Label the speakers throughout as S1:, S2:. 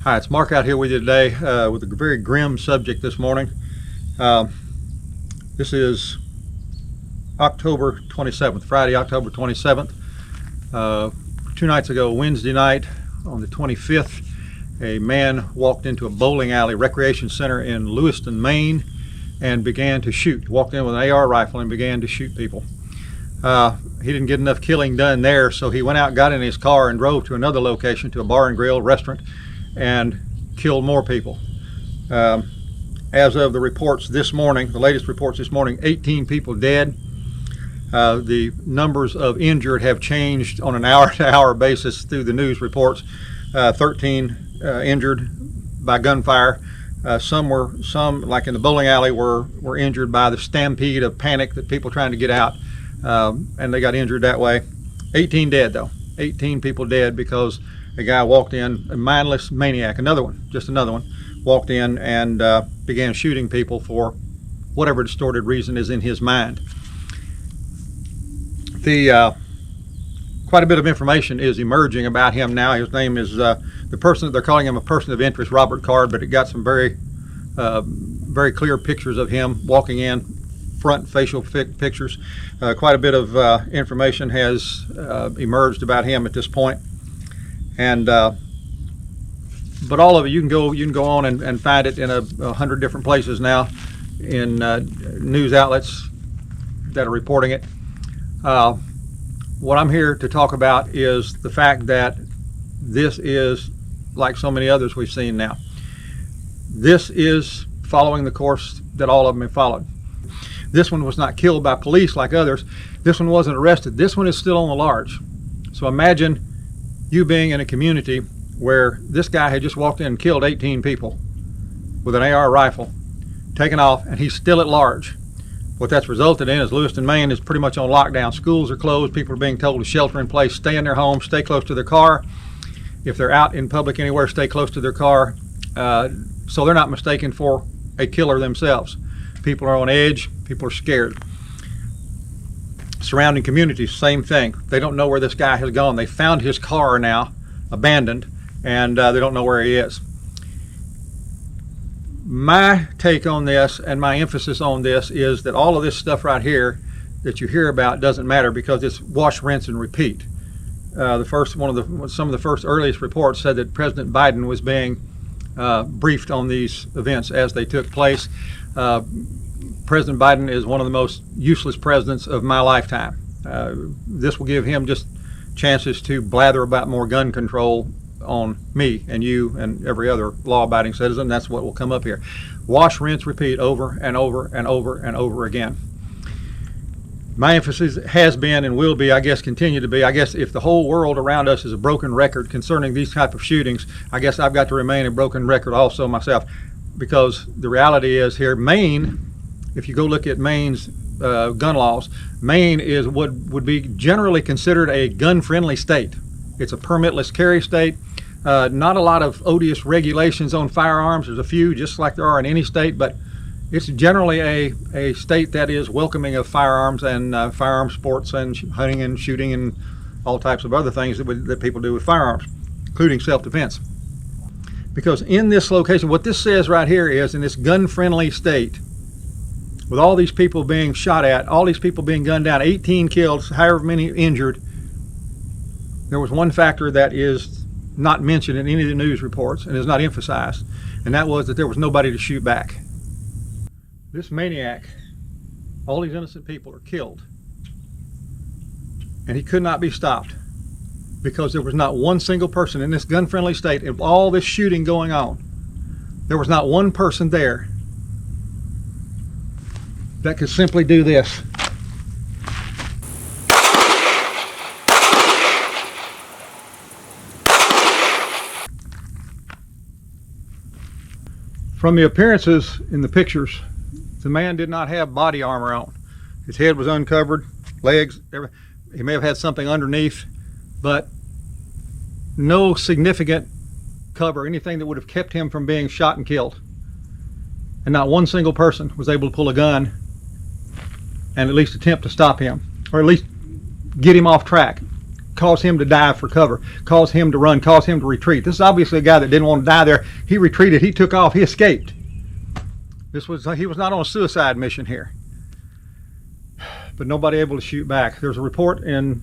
S1: Hi, it's Mark out here with you today with a very grim subject this morning. This is October 27th, Friday, October 27th. 2 nights ago, Wednesday night on the 25th, a man walked into a bowling alley recreation center in Lewiston, Maine, and began to shoot. Walked in with an AR rifle and began to shoot people. He didn't get enough killing done there, so he went out, got in his car, and drove to another location, to a bar and grill restaurant, and killed more people. As of the reports this morning, the latest reports this morning, 18 people dead. The numbers of injured have changed on an hour-to-hour basis through the news reports. 13 injured by gunfire. Some, like in the bowling alley, were injured by the stampede of panic that people trying to get out, and they got injured that way. 18 dead though. 18 people dead because a guy walked in, a mindless maniac, just another one, walked in and began shooting people for whatever distorted reason is in his mind. Quite a bit of information is emerging about him now. His name is the person, they're calling him a person of interest, Robert Card, but it got some very clear pictures of him walking in, front facial pictures. Quite a bit of information has emerged about him at this point. And but all of it, you can go on and find it in 100 different places now, in news outlets that are reporting it. What I'm here to talk about is the fact that this is like so many others we've seen now. This is following the course that all of them have followed. This one was not killed by police like others. This one wasn't arrested. This one is still on the large. So imagine you being in a community where this guy had just walked in and killed 18 people with an AR rifle, taken off, and he's still at large. What that's resulted in is Lewiston, Maine is pretty much on lockdown. Schools are closed. People are being told to shelter in place, stay in their homes, stay close to their car. If they're out in public anywhere, stay close to their car, so they're not mistaken for a killer themselves. People are on edge. People are scared. Surrounding communities, same thing. They don't know where this guy has gone. They found his car now, abandoned, and they don't know where he is. My take on this and my emphasis on this is that all of this stuff right here that you hear about doesn't matter, because it's wash, rinse, and repeat. Some of the first earliest reports said that President Biden was being briefed on these events as they took place. President Biden is one of the most useless presidents of my lifetime. This will give him just chances to blather about more gun control on me and you and every other law-abiding citizen. That's what will come up here. Wash, rinse, repeat over and over and over and over again. My emphasis has been and will be, I guess continue to be, I guess if the whole world around us is a broken record concerning these type of shootings, I guess I've got to remain a broken record also myself, because the reality is here, Maine, if you go look at Maine's gun laws, Maine is what would be generally considered a gun-friendly state. It's a permitless carry state. Not a lot of odious regulations on firearms. There's a few, just like there are in any state, but it's generally a state that is welcoming of firearms and firearm sports and hunting and shooting and all types of other things that people do with firearms, including self-defense. Because in this location, what this says right here is, in this gun-friendly state, with all these people being shot at, all these people being gunned down, 18 killed, however many injured, there was one factor that is not mentioned in any of the news reports and is not emphasized, and that was that there was nobody to shoot back. This maniac, all these innocent people are killed, and he could not be stopped because there was not one single person in this gun-friendly state, of all this shooting going on, there was not one person there that could simply do this. From the appearances in the pictures, the man did not have body armor on. His head was uncovered, legs, everything. He may have had something underneath, but no significant cover, anything that would have kept him from being shot and killed. And not one single person was able to pull a gun and at least attempt to stop him, or at least get him off track. cause him to dive for cover, cause him to run, cause him to retreat. This is obviously a guy that didn't want to die there. He retreated, he took off, he escaped. He was not on a suicide mission here. But nobody able to shoot back. There's a report in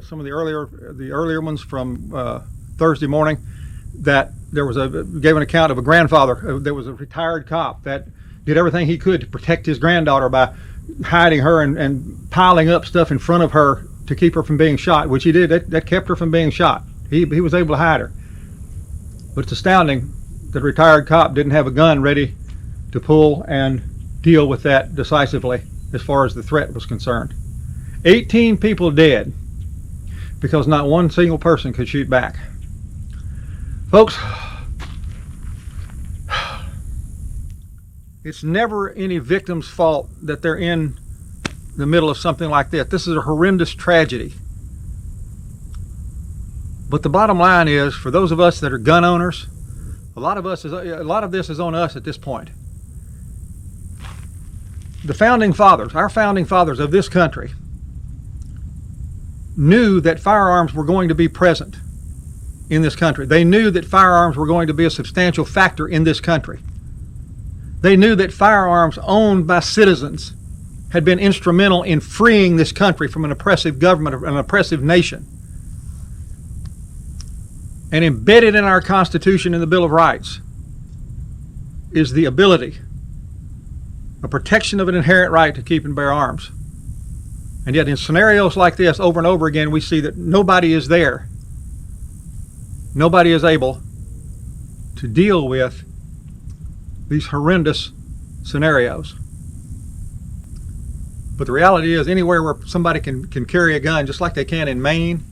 S1: some of the earlier ones from Thursday morning that gave an account of a grandfather that was a retired cop that did everything he could to protect his granddaughter by hiding her and piling up stuff in front of her to keep her from being shot, which he did. That kept her from being shot. He was able to hide her. But it's astounding that a retired cop didn't have a gun ready to pull and deal with that decisively as far as the threat was concerned. 18 people dead because not one single person could shoot back. Folks, it's never any victim's fault that they're in the middle of something like this. This is a horrendous tragedy. But the bottom line is, for those of us that are gun owners, a lot of this is on us at this point. The founding fathers, our founding fathers of this country, knew that firearms were going to be present in this country. They knew that firearms were going to be a substantial factor in this country. They knew that firearms owned by citizens had been instrumental in freeing this country from an oppressive government, an oppressive nation. And embedded in our Constitution and the Bill of Rights is the ability, a protection of an inherent right to keep and bear arms. And yet in scenarios like this, over and over again, we see that nobody is there. Nobody is able to deal with these horrendous scenarios. But the reality is, anywhere where somebody can carry a gun, just like they can in Maine,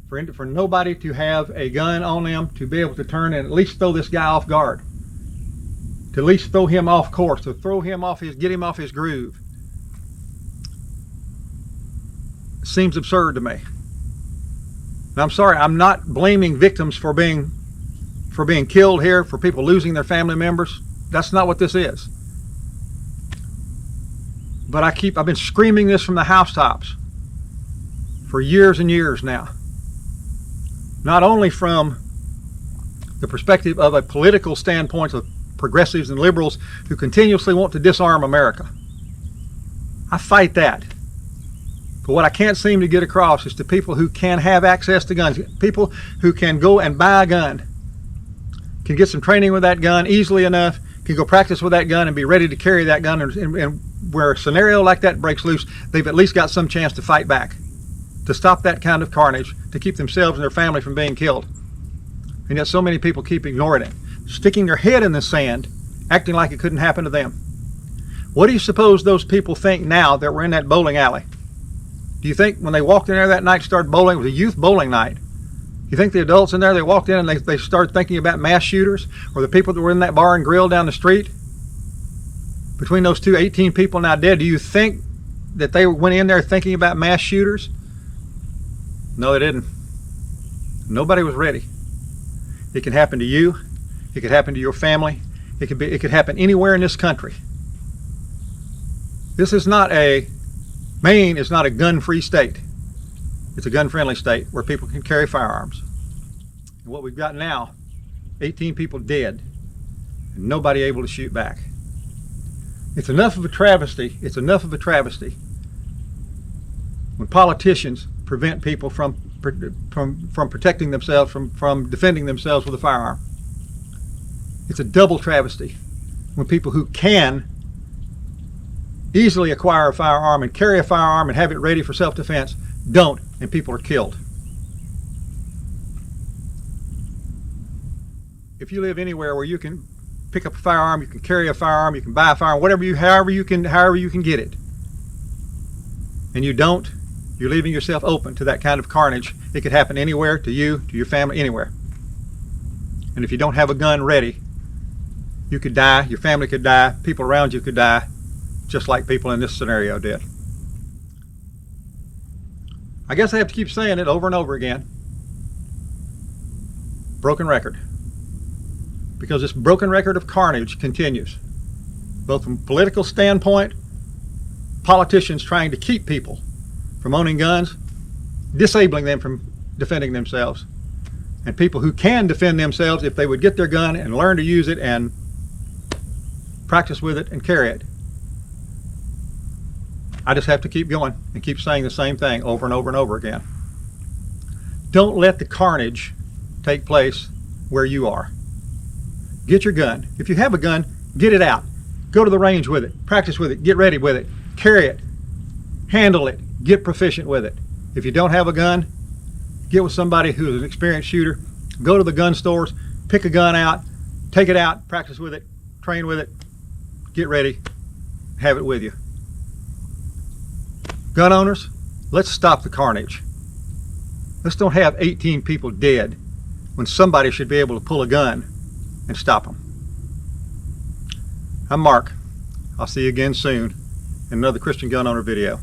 S1: for nobody to have a gun on them, to be able to turn and at least throw this guy off guard, to at least throw him off course, to throw him off get him off his groove, seems absurd to me. And I'm sorry, I'm not blaming victims for being killed here, for people losing their family members. That's not what this is. But I've been screaming this from the housetops for years and years now. Not only from the perspective of a political standpoint of progressives and liberals who continuously want to disarm America. I fight that. But what I can't seem to get across is to people who can have access to guns, people who can go and buy a gun, can get some training with that gun easily enough, can go practice with that gun and be ready to carry that gun, and where a scenario like that breaks loose, they've at least got some chance to fight back, to stop that kind of carnage, to keep themselves and their family from being killed. And yet so many people keep ignoring it, sticking their head in the sand, acting like it couldn't happen to them. What do you suppose those people think now that we're in that bowling alley? Do you think when they walked in there that night, started bowling, it was a youth bowling night, you think the adults in there, they walked in and they started thinking about mass shooters, or the people that were in that bar and grill down the street? Between those 18 people now dead, do you think that they went in there thinking about mass shooters? No, they didn't. Nobody was ready. It can happen to you. It could happen to your family. It could happen anywhere in this country. Maine is not a gun-free state. It's a gun-friendly state where people can carry firearms. And what we've got now, 18 people dead, and nobody able to shoot back. It's enough of a travesty. It's enough of a travesty when politicians prevent people from protecting themselves, from defending themselves with a firearm. It's a double travesty when people who can easily acquire a firearm and carry a firearm and have it ready for self-defense don't, and people are killed. If you live anywhere where you can pick up a firearm, you can carry a firearm, you can buy a firearm, however you can get it, and you don't, you're leaving yourself open to that kind of carnage. It could happen anywhere, to you, to your family, anywhere. And if you don't have a gun ready, you could die, your family could die, people around you could die, just like people in this scenario did. I guess I have to keep saying it over and over again. Broken record. Because this broken record of carnage continues. Both from a political standpoint, politicians trying to keep people from owning guns, disabling them from defending themselves. And people who can defend themselves, if they would get their gun and learn to use it and practice with it and carry it. I just have to keep going and keep saying the same thing over and over and over again. Don't let the carnage take place where you are. Get your gun. If you have a gun, get it out. Go to the range with it. Practice with it. Get ready with it. Carry it. Handle it. Get proficient with it. If you don't have a gun, get with somebody who is an experienced shooter. Go to the gun stores. Pick a gun out. Take it out. Practice with it. Train with it. Get ready. Have it with you. Gun owners, let's stop the carnage. Let's don't have 18 people dead when somebody should be able to pull a gun and stop them. I'm Mark. I'll see you again soon in another Christian Gun Owner video.